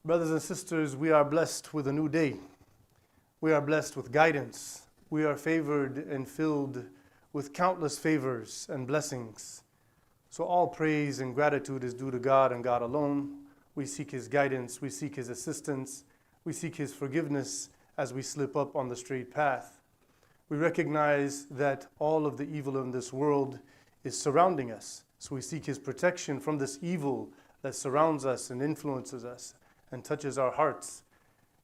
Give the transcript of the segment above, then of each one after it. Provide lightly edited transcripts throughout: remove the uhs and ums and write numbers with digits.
Brothers and sisters, we are blessed with a new day. We are blessed with guidance. We are favored and filled with countless favors and blessings. So all praise and gratitude is due to God and God alone. We seek His guidance, we seek His assistance, we seek His forgiveness as we slip up on the straight path. We recognize that all of the evil in this world is surrounding us. So we seek His protection from this evil that surrounds us and influences us and touches our hearts.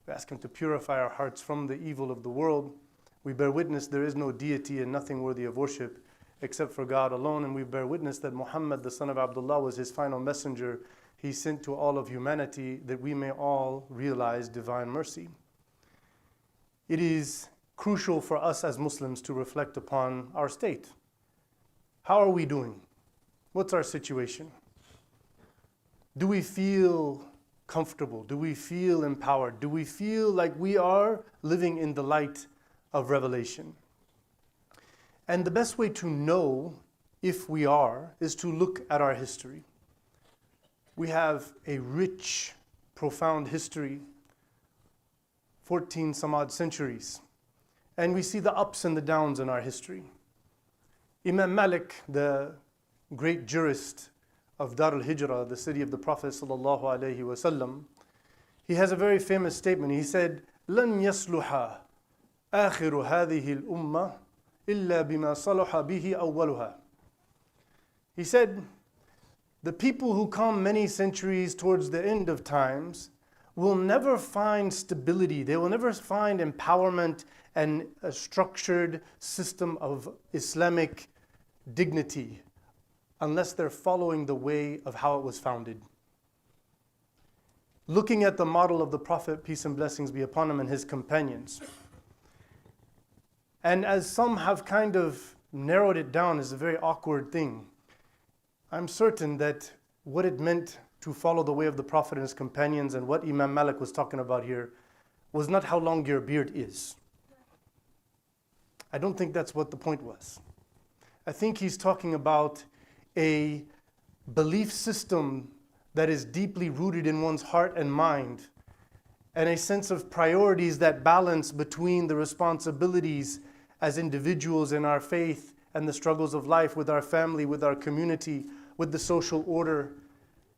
We ask Him to purify our hearts from the evil of the world. We bear witness there is no deity and nothing worthy of worship except for God alone. And we bear witness that Muhammad, the son of Abdullah, was His final messenger. He sent to all of humanity that we may all realize divine mercy. It is crucial for us as Muslims to reflect upon our state. How are we doing? What's our situation? Do we feel comfortable? Do we feel empowered? Do we feel like we are living in the light of revelation? And the best way to know if we are is to look at our history. We have a rich, profound history, 14 some odd centuries. And we see the ups and the downs in our history. Imam Malik, the great jurist of Dar al-Hijrah, the city of the Prophet sallallahu alaihi wasallam, he has a very famous statement. He said, لن يصلح آخر هذه الأمة إلا بما صلح به أولها. He said, the people who come many centuries towards the end of times will never find stability. They will never find empowerment and a structured system of Islamic dignity unless they're following the way of how it was founded. Looking at the model of the Prophet, peace and blessings be upon him, and his companions. And as some have kind of narrowed it down as a very awkward thing, I'm certain that what it meant to follow the way of the Prophet and his companions and what Imam Malik was talking about here was not how long your beard is. I don't think that's what the point was. I think he's talking about a belief system that is deeply rooted in one's heart and mind, and a sense of priorities that balance between the responsibilities as individuals in our faith and the struggles of life with our family, with our community, with the social order,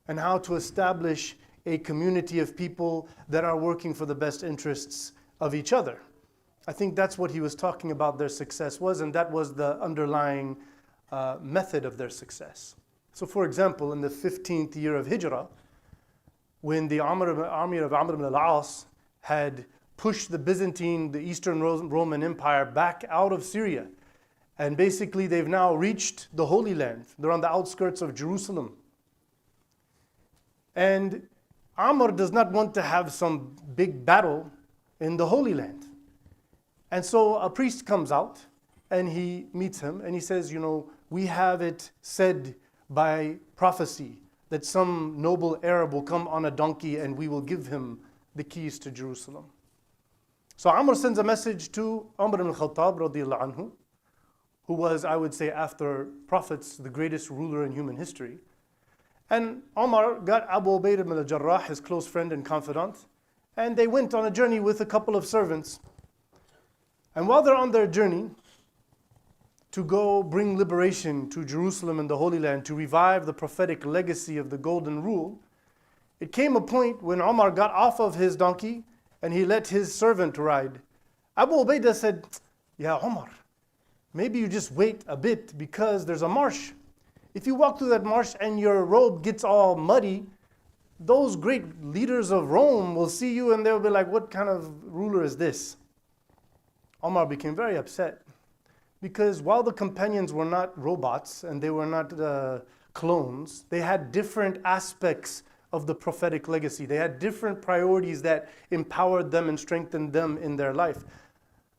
and how to establish a community of people that are working for the best interests of each other. I think that's what he was talking about their success was, and that was the underlying method of their success. So for example, in the 15th year of Hijrah, when the army of Amr ibn al-As had pushed the Byzantine, the Eastern Roman Empire back out of Syria, and basically they've now reached the Holy Land. They're on the outskirts of Jerusalem. And Amr does not want to have some big battle in the Holy Land. And so a priest comes out and he meets him and he says, you know, we have it said by prophecy that some noble Arab will come on a donkey and we will give him the keys to Jerusalem. So Amr sends a message to Umar ibn Khattab radiallahu anhu, who was, I would say, after prophets, the greatest ruler in human history. And Umar got Abu Ubayd ibn al-Jarrah, his close friend and confidant, and they went on a journey with a couple of servants. And while they're on their journey to go bring liberation to Jerusalem and the Holy Land, to revive the prophetic legacy of the Golden Rule, it came a point when Umar got off of his donkey and he let his servant ride. Abu Ubaidah said, Ya Umar, maybe you just wait a bit because there's a marsh. If you walk through that marsh and your robe gets all muddy, those great leaders of Rome will see you and they'll be like, what kind of ruler is this? Umar became very upset because while the companions were not robots and they were not clones, they had different aspects of the prophetic legacy. They had different priorities that empowered them and strengthened them in their life.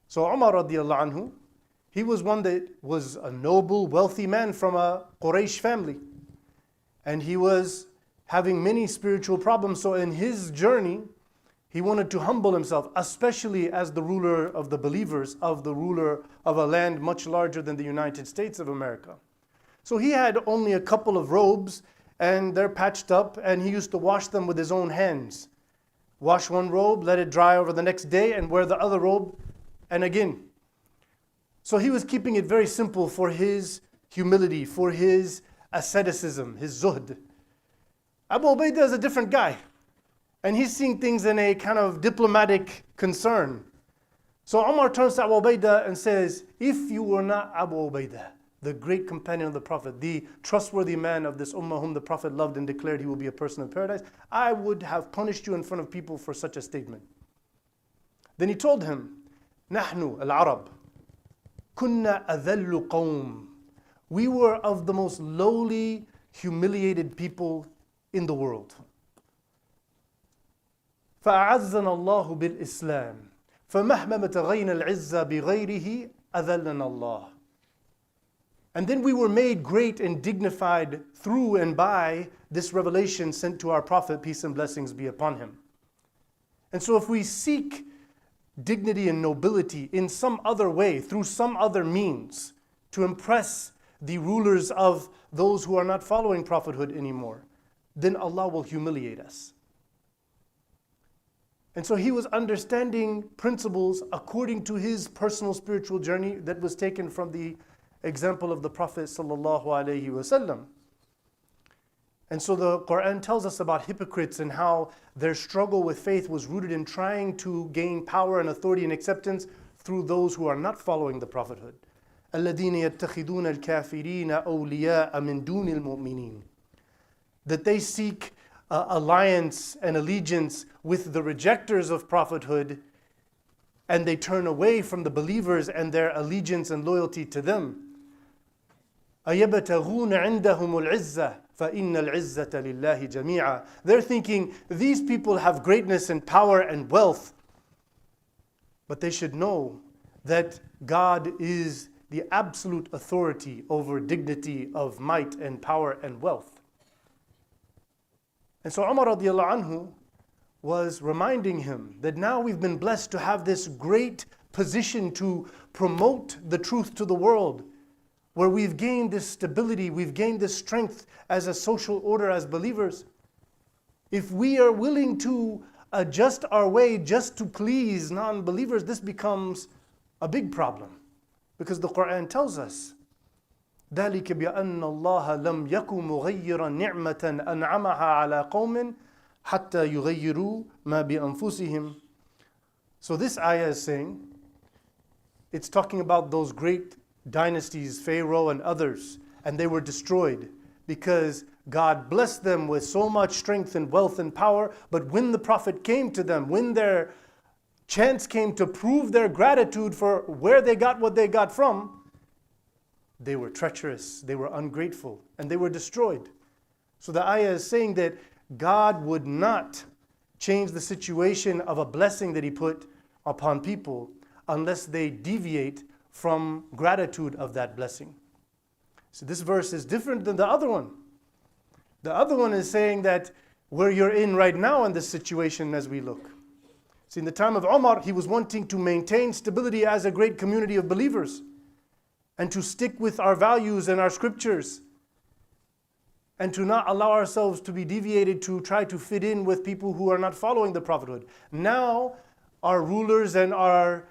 So Umar radiallahu anhu, he was one that was a noble, wealthy man from a Quraysh family. And he was having many spiritual problems. So in his journey, he wanted to humble himself, especially as the ruler of the believers, of the ruler of a land much larger than the United States of America. So he had only a couple of robes and they're patched up and he used to wash them with his own hands. wash one robe, let it dry over the next day, and wear the other robe, and again. So he was keeping it very simple for his humility, for his asceticism, his zuhd. Abu Ubaidah is a different guy, and he's seeing things in a kind of diplomatic concern. So Umar turns to Abu Ubaidah and says, if you were not Abu Ubaidah, the great companion of the Prophet, the trustworthy man of this ummah whom the Prophet loved and declared he will be a person of paradise, I would have punished you in front of people for such a statement. Then he told him, نحن العرب كنا أذل قوم. We were of the most lowly, humiliated people in the world. فأعزنا الله بالإسلام فمهما ابتغينا العزة بغيره أذلنا الله. And then we were made great and dignified through and by this revelation sent to our Prophet, peace and blessings be upon him. And so if we seek dignity and nobility in some other way, through some other means, to impress the rulers of those who are not following prophethood anymore, then Allah will humiliate us. And so he was understanding principles according to his personal spiritual journey that was taken from the example of the Prophet sallallahu alaihi wasallam. And so the Quran tells us about hypocrites and how their struggle with faith was rooted in trying to gain power and authority and acceptance through those who are not following the prophethood. الَّذِينَ يَتَّخِذُونَ الْكَافِرِينَ أَوْلِيَاءَ مِن دُونِ الْمُؤْمِنِينَ. That they seek alliance and allegiance with the rejectors of prophethood, and they turn away from the believers and their allegiance and loyalty to them. أَيَبْتَغُونَ عِنْدَهُمُ الْعِزَّةَ فَإِنَّ الْعِزَّةَ لِلَّهِ جَمِيعًا. They're thinking these people have greatness and power and wealth, but they should know that God is the absolute authority over dignity of might and power and wealth. And so Umar radiallahu anhu was reminding him that now we've been blessed to have this great position to promote the truth to the world, where we've gained this stability, we've gained this strength as a social order, as believers. If we are willing to adjust our way just to please non-believers, this becomes a big problem. Because the Quran tells us, ذَلِكَ بِأَنَّ اللَّهَ لَمْ يَكُ مُغَيِّرًا نِعْمَةً أَنْعَمَهَا عَلَىٰ قَوْمٍ حَتَّى يُغَيِّرُوا مَا بِأَنفُسِهِمْ. So this ayah is saying, it's talking about those great dynasties, Pharaoh and others, and they were destroyed because God blessed them with so much strength and wealth and power, but when the Prophet came to them, when their chance came to prove their gratitude for where they got what they got from, they were treacherous, they were ungrateful, and they were destroyed. So the ayah is saying that God would not change the situation of a blessing that He put upon people unless they deviate from gratitude of that blessing. So this verse is different than the other one. The other one is saying that where you're in right now in this situation as we look. See, in the time of Umar, he was wanting to maintain stability as a great community of believers and to stick with our values and our scriptures and to not allow ourselves to be deviated to try to fit in with people who are not following the prophethood. Now, our rulers and our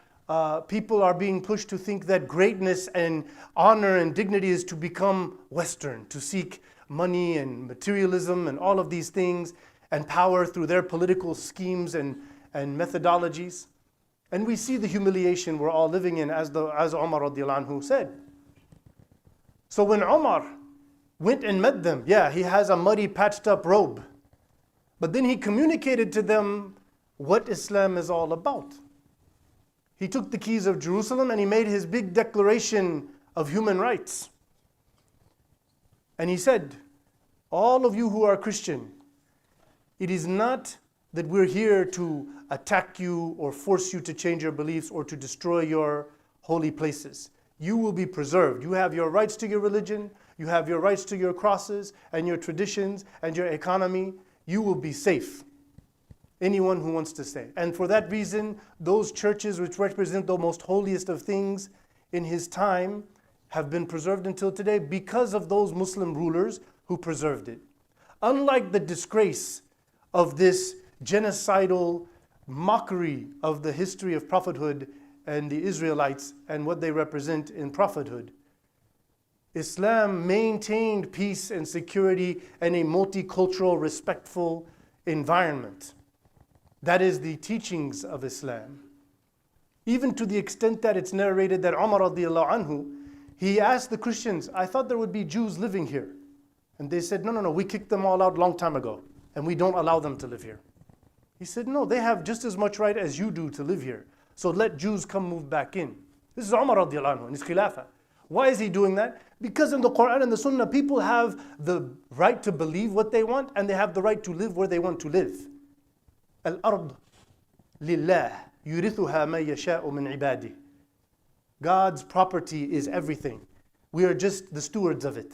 people are being pushed to think that greatness and honor and dignity is to become Western, to seek money and materialism and all of these things and power through their political schemes and methodologies. And we see the humiliation we're all living in, as Umar radiallahu anhu said. So when Umar went and met them, yeah, he has a muddy, patched up robe. But then he communicated to them what Islam is all about. He took the keys of Jerusalem and he made his big declaration of human rights. And he said, all of you who are Christian, it is not that we're here to attack you or force you to change your beliefs or to destroy your holy places. You will be preserved. You have your rights to your religion. You have your rights to your crosses and your traditions and your economy. You will be safe. Anyone who wants to stay. And for that reason, those churches which represent the most holiest of things in his time have been preserved until today because of those Muslim rulers who preserved it. Unlike the disgrace of this genocidal mockery of the history of prophethood and the Israelites and what they represent in prophethood. Islam maintained peace and security and a multicultural, respectful environment. That is the teachings of Islam. Even to the extent that it's narrated that Umar radiallahu anhu, he asked the Christians, I thought there would be Jews living here. And they said, no, we kicked them all out a long time ago, and we don't allow them to live here. He said, no, they have just as much right as you do to live here. So let Jews come move back in. This is Umar radiallahu anhu in his khilafah. Why is he doing that? Because in the Quran and the Sunnah, people have the right to believe what they want, and they have the right to live where they want to live. Al-ard lillah yurithuha man yasha'u min ibadi. God's property is everything. We are just the stewards of it.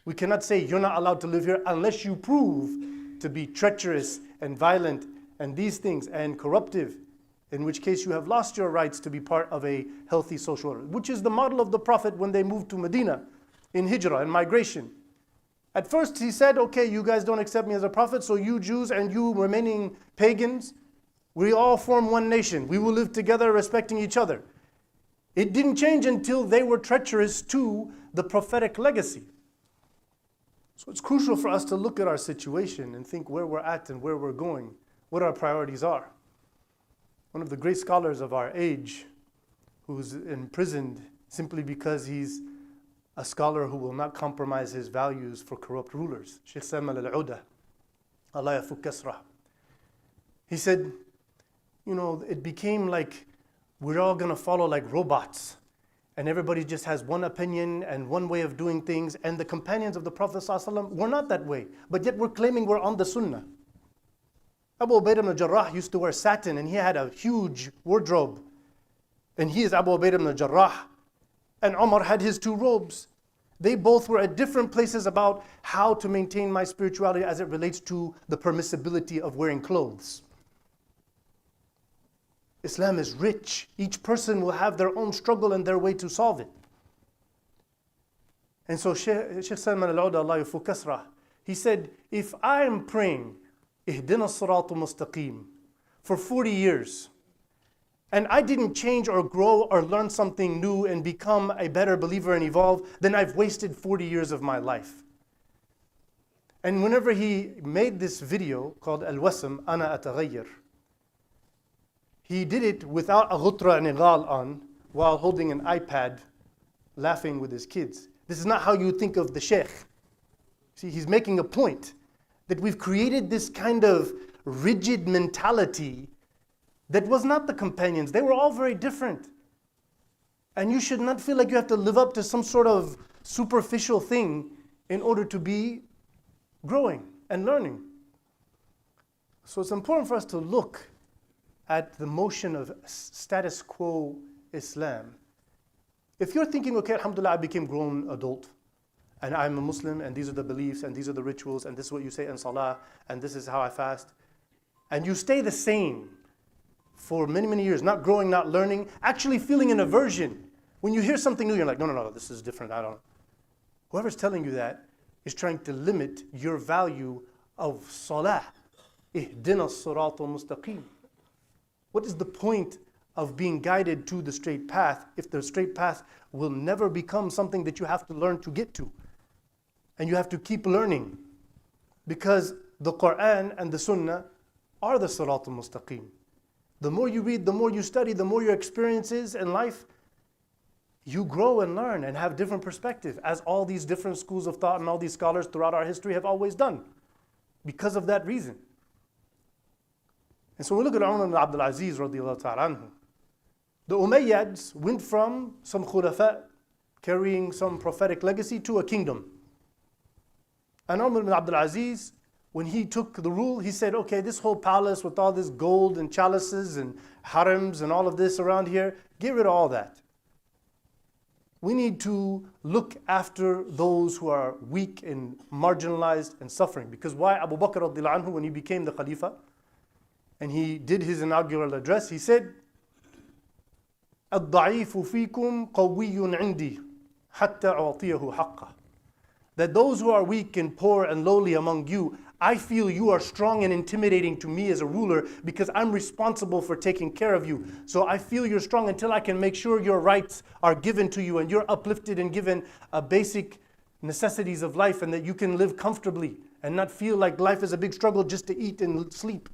We cannot say you're not allowed to live here unless you prove to be treacherous and violent and these things and corruptive, in which case you have lost your rights to be part of a healthy social order, which is the model of the Prophet when they moved to Medina in Hijrah and migration. At first he said, okay, you guys don't accept me as a prophet, so you Jews and you remaining pagans, we all form one nation. We will live together respecting each other. It didn't change until they were treacherous to the prophetic legacy. So it's crucial for us to look at our situation and think where we're at and where we're going, what our priorities are. One of the great scholars of our age, who's imprisoned simply because he's a scholar who will not compromise his values for corrupt rulers, Sheikh Samal al-Uda, Allah yafuk kasrah. He said, it became like we're all going to follow like robots, and everybody just has one opinion and one way of doing things, and the companions of the Prophet ﷺ were not that way, but yet we're claiming we're on the Sunnah. Abu Ubaidah ibn Jarrah used to wear satin, and he had a huge wardrobe, and he is Abu Ubaidah ibn Jarrah, and Umar had his two robes. They both were at different places about how to maintain my spirituality as it relates to the permissibility of wearing clothes. Islam is rich. Each person will have their own struggle and their way to solve it. And so Sheikh Salman al-Uda, Allah yafuk kasrah, he said, if I am praying, Ihdina as-sirata mustaqim, for 40 years, and I didn't change or grow or learn something new and become a better believer and evolve, then I've wasted 40 years of my life. And whenever he made this video called Al-Wasm, Ana Ataghayyar, he did it without a ghutra and ighal on, while holding an iPad, laughing with his kids. This is not how you think of the sheikh. See, he's making a point that we've created this kind of rigid mentality that was not the companions. They were all very different. And you should not feel like you have to live up to some sort of superficial thing in order to be growing and learning. So it's important for us to look at the motion of status quo Islam. If you're thinking, okay, alhamdulillah, I became grown adult, and I'm a Muslim, and these are the beliefs, and these are the rituals, and this is what you say in salah, and this is how I fast, and you stay the same for many, many years, not growing, not learning, actually feeling an aversion. When you hear something new, you're like, no, this is different, I don't. Whoever's telling you that is trying to limit your value of salah. Ihdina as-sirata mustaqim. What is the point of being guided to the straight path if the straight path will never become something that you have to learn to get to? And you have to keep learning, because the Quran and the Sunnah are the Sirat al-Mustaqim. The more you read, the more you study, the more your experiences in life, you grow and learn and have different perspective, as all these different schools of thought and all these scholars throughout our history have always done, because of that reason. And so we look at Umar ibn Abdul Aziz radiallahu ta'ala anhu. The Umayyads went from some khulafa carrying some prophetic legacy to a kingdom. And Umar ibn Abdul Aziz, when he took the rule, he said, okay, this whole palace with all this gold and chalices and harems and all of this around here, get rid of all that. We need to look after those who are weak and marginalized and suffering. Because why Abu Bakr radiallahu anhu, when he became the Khalifa, and he did his inaugural address, he said, الضعيف فيكم قوي عندي حتى أعطيه حقه. That those who are weak and poor and lowly among you, I feel you are strong and intimidating to me as a ruler because I'm responsible for taking care of you. So I feel you're strong until I can make sure your rights are given to you and you're uplifted and given basic necessities of life, and that you can live comfortably and not feel like life is a big struggle just to eat and sleep.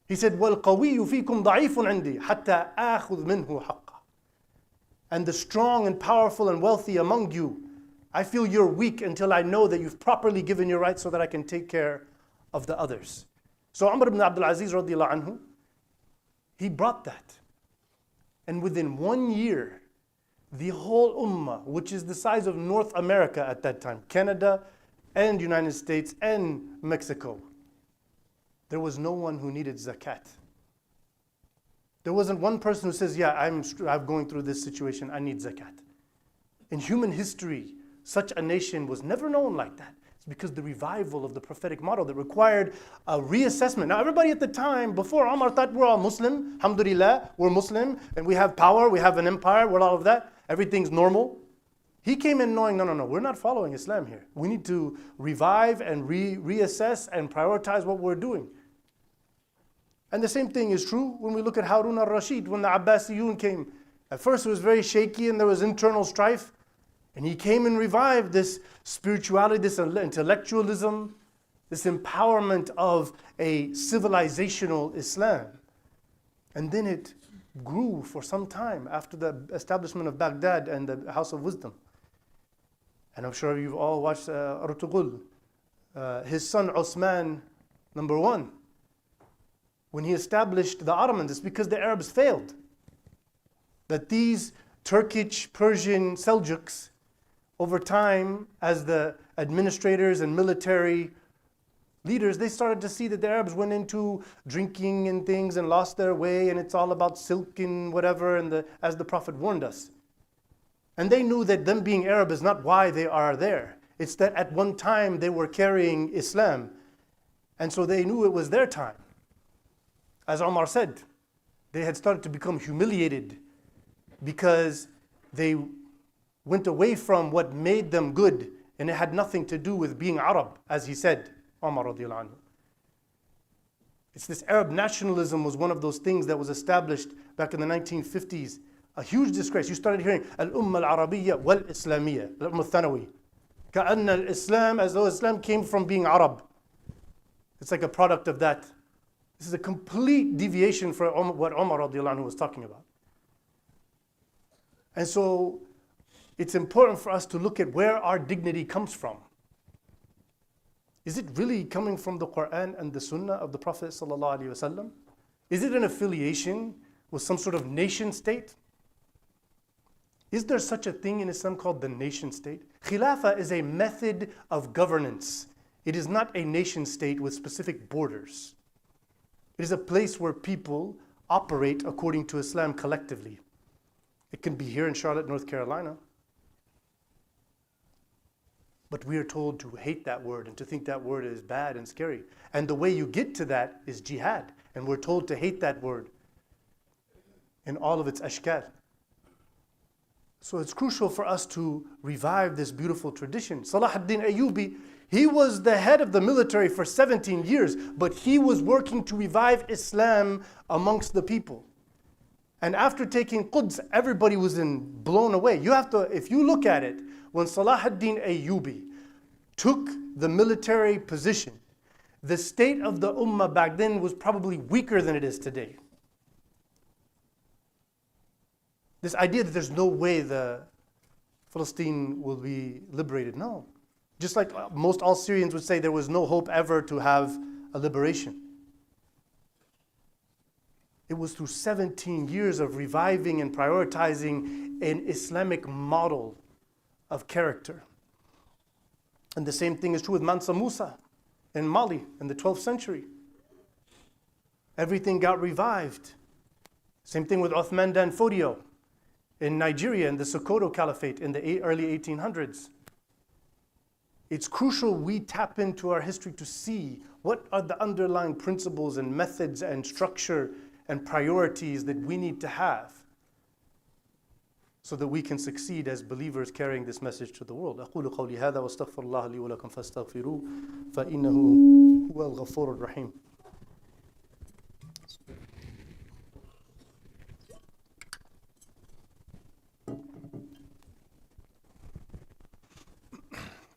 He said, وَالْقَوِيُّ فِيكُمْ ضَعِيفٌ عِنْدِي حَتَّى آخُذْ مِنْهُ حَقًّا. And the strong and powerful and wealthy among you, I feel you're weak until I know that you've properly given your rights so that I can take care of the others. So Umar ibn Abdul Aziz radiallahu anhu, he brought that. And within 1 year, the whole ummah, which is the size of North America at that time, Canada and United States and Mexico, there was no one who needed zakat. There wasn't one person who says, yeah, I'm going through this situation, I need zakat. In human history, such a nation was never known like that. It's because the revival of the prophetic model that required a reassessment. Now everybody at the time, before Umar, thought we're all Muslim, alhamdulillah, we're Muslim, and we have power, we have an empire, we're all of that, everything's normal. He came in knowing, no, we're not following Islam here. We need to revive and reassess and prioritize what we're doing. And the same thing is true when we look at Harun al-Rashid, when the Abbasiyun came. At first it was very shaky and there was internal strife. And he came and revived this spirituality, this intellectualism, this empowerment of a civilizational Islam. And then it grew for some time after the establishment of Baghdad and the House of Wisdom. And I'm sure you've all watched Artughul. His son Osman, number 1. When he established the Ottomans, it's because the Arabs failed. That these Turkish, Persian Seljuks, over time, as the administrators and military leaders, they started to see that the Arabs went into drinking and things and lost their way, and it's all about silk and whatever, and as the Prophet warned us. And they knew that them being Arab is not why they are there. It's that at one time they were carrying Islam, and so they knew it was their time. As Omar said, they had started to become humiliated because they went away from what made them good, and it had nothing to do with being Arab, as he said, Omar radiallahu anhu. It's this Arab nationalism was one of those things that was established back in the 1950s. A huge disgrace. You started hearing Al-Umma al-Arabiyya wal-Islamiyya, Al-Umma al-Thanawi. Ka'anna al-Islam, as though Islam came from being Arab. It's like a product of that. This is a complete deviation from what Umar radiallahu anhu was talking about. And so it's important for us to look at where our dignity comes from. Is it really coming from the Quran and the Sunnah of the Prophet sallallahu alaihi wasallam? Is it an affiliation with some sort of nation state? Is there such a thing in Islam called the nation state? Khilafah is a method of governance. It is not a nation state with specific borders. It is a place where people operate according to Islam collectively. It can be here in Charlotte, North Carolina. But we are told to hate that word and to think that word is bad and scary. And the way you get to that is jihad. And we're told to hate that word in all of its ashkal. So it's crucial for us to revive this beautiful tradition. Salah ad-Din Ayyubi, he was the head of the military for 17 years, but he was working to revive Islam amongst the people. And after taking Quds, everybody was blown away. You have to, if you look at it, when Salah ad-Din Ayyubi took the military position, the state of the ummah back then was probably weaker than it is today. This idea that there's no way the Palestine will be liberated, no. Just like most all Syrians would say there was no hope ever to have a liberation. It was through 17 years of reviving and prioritizing an Islamic model of character. And the same thing is true with Mansa Musa in Mali in the 12th century. Everything got revived. Same thing with Uthman Dan Fodio in Nigeria in the Sokoto Caliphate in the early 1800s. It's crucial we tap into our history to see what are the underlying principles and methods and structure and priorities that we need to have. so that we can succeed as believers carrying this message to the world. أقول قولي هذا واستغفر الله لي ولكم فاستغفروه فإنه هو الغفور الرحيم.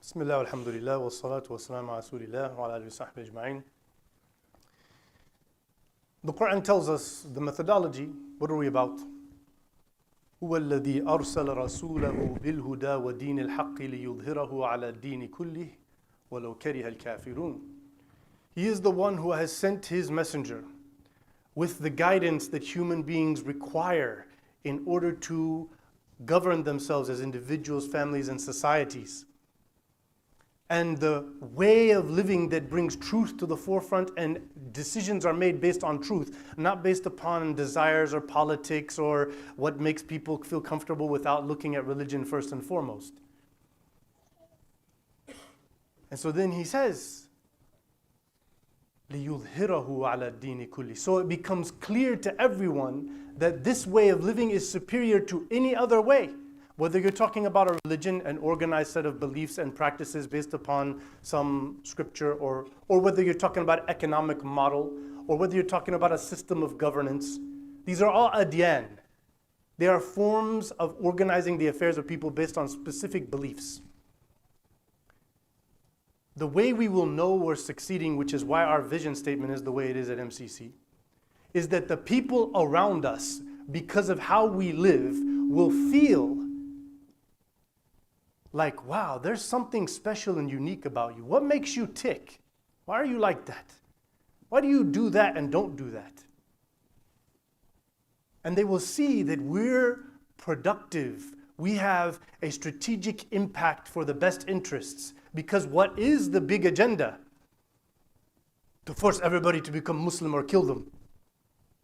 بسم الله والحمد لله والصلاة والسلام على رسول الله وعلى آله وصحبه أجمعين. The Quran tells us the methodology. What are we about? هو الذي أرسل رسوله بالهدى ودين الحق ليظهره على الدين كله ولو كره الكافرون. He is the one who has sent his messenger with the guidance that human beings require in order to govern themselves as individuals, families, and societies. And the way of living that brings truth to the forefront, and decisions are made based on truth, not based upon desires or politics or what makes people feel comfortable without looking at religion first and foremost. And so then he says, لِيُظْهِرَهُ عَلَى الدِّينِ كُلِّهِ. So it becomes clear to everyone that this way of living is superior to any other way. Whether you're talking about a religion, an organized set of beliefs and practices based upon some scripture, or whether you're talking about an economic model, or whether you're talking about a system of governance, these are all adyan. They are forms of organizing the affairs of people based on specific beliefs. The way we will know we're succeeding, which is why our vision statement is the way it is at MCC, is that the people around us, because of how we live, will feel like, wow, there's something special and unique about you. What makes you tick? Why are you like that? Why do you do that and don't do that? And they will see that we're productive. We have a strategic impact for the best interests. Because what is the big agenda? To force everybody to become Muslim or kill them?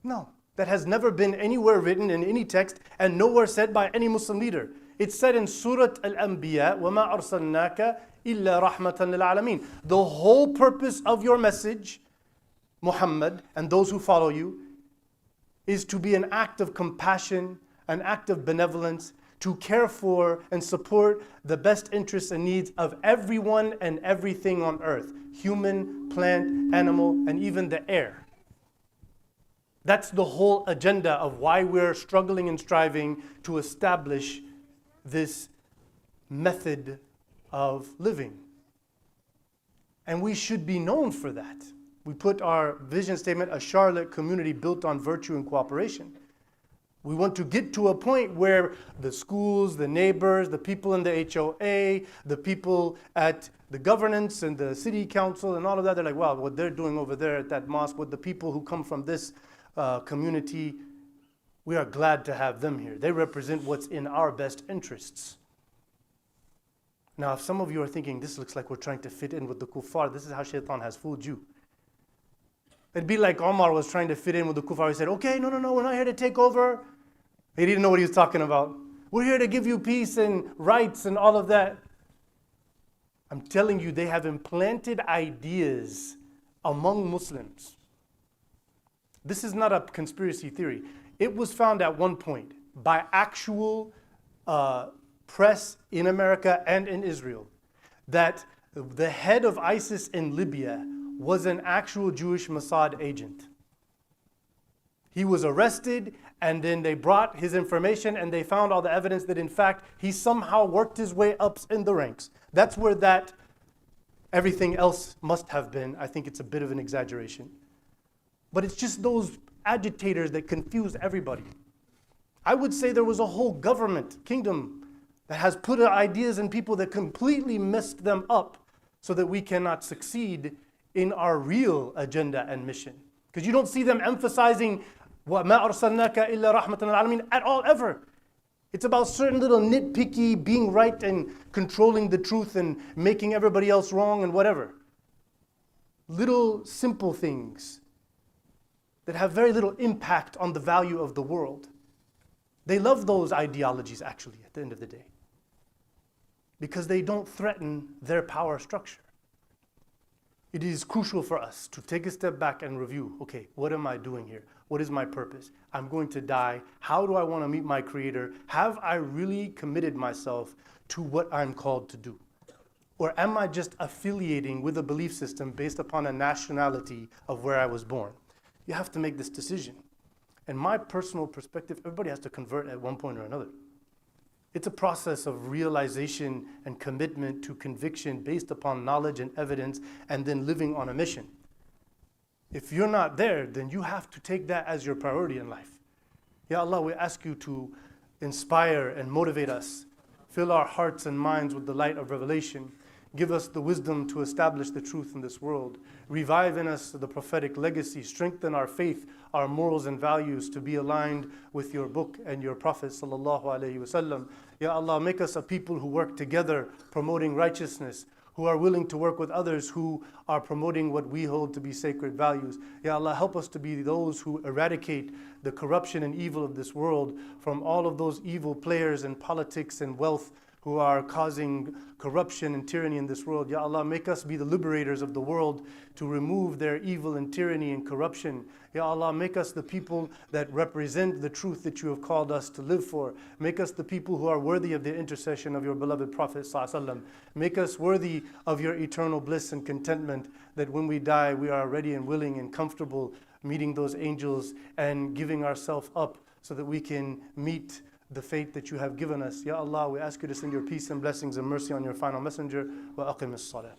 No, that has never been anywhere written in any text and nowhere said by any Muslim leader. It's said in Surah Al-Anbiya, وَمَا أَرْسَلْنَاكَ إِلَّا رَحْمَةً لِلْعَالَمِينَ. The whole purpose of your message, Muhammad, and those who follow you, is to be an act of compassion, an act of benevolence, to care for and support the best interests and needs of everyone and everything on earth, human, plant, animal, and even the air. That's the whole agenda of why we're struggling and striving to establish this method of living. And we should be known for that. We put our vision statement, a Charlotte community built on virtue and cooperation. We want to get to a point where the schools, the neighbors, the people in the HOA, the people at the governance and the city council and all of that, they're like, wow, what they're doing over there at that mosque, with the people who come from this community, we are glad to have them here. They represent what's in our best interests. Now, if some of you are thinking, this looks like we're trying to fit in with the kuffar, this is how shaitan has fooled you. It'd be like Omar was trying to fit in with the kuffar. He said, okay, no, we're not here to take over. He didn't know what he was talking about. We're here to give you peace and rights and all of that. I'm telling you, they have implanted ideas among Muslims. This is not a conspiracy theory. It was found at one point by actual press in America and in Israel that the head of ISIS in Libya was an actual Jewish Mossad agent. He was arrested, and then they brought his information and they found all the evidence that in fact he somehow worked his way up in the ranks. That's where that everything else must have been. I think it's a bit of an exaggeration. But it's just those agitators that confuse everybody. I would say there was a whole government, kingdom, that has put ideas in people that completely messed them up so that we cannot succeed in our real agenda and mission. Because you don't see them emphasizing وَمَا أَرْسَلْنَاكَ إِلَّا رَحْمَةً لِلْعَالَمِينَ at all, ever. It's about certain little nitpicky, being right and controlling the truth and making everybody else wrong and whatever. Little simple things that have very little impact on the value of the world. They love those ideologies, actually, at the end of the day, because they don't threaten their power structure. it is crucial for us to take a step back and review, okay, what am I doing here? What is my purpose? I'm going to die. How do I want to meet my Creator? Have I really committed myself to what I'm called to do? Or am I just affiliating with a belief system based upon a nationality of where I was born? You have to make this decision. And my personal perspective, everybody has to convert at one point or another. It's a process of realization and commitment to conviction based upon knowledge and evidence, and then living on a mission. If you're not there, then you have to take that as your priority in life. Ya Allah, we ask you to inspire and motivate us. Fill our hearts and minds with the light of revelation. Give us the wisdom to establish the truth in this world. Revive in us the prophetic legacy. Strengthen our faith, our morals and values to be aligned with your book and your Prophet sallallahu alaihi wasallam. Ya Allah, make us a people who work together promoting righteousness, who are willing to work with others who are promoting what we hold to be sacred values. Ya Allah, help us to be those who eradicate the corruption and evil of this world from all of those evil players in politics and wealth who are causing corruption and tyranny in this world. Ya Allah, make us be the liberators of the world to remove their evil and tyranny and corruption. Ya Allah, make us the people that represent the truth that you have called us to live for. Make us the people who are worthy of the intercession of your beloved Prophet ﷺ. Make us worthy of your eternal bliss and contentment, that when we die, we are ready and willing and comfortable meeting those angels and giving ourselves up so that we can meet the fate that you have given us. Ya Allah, we ask you to send your peace and blessings and mercy on your final messenger. Wa aqim as-salah.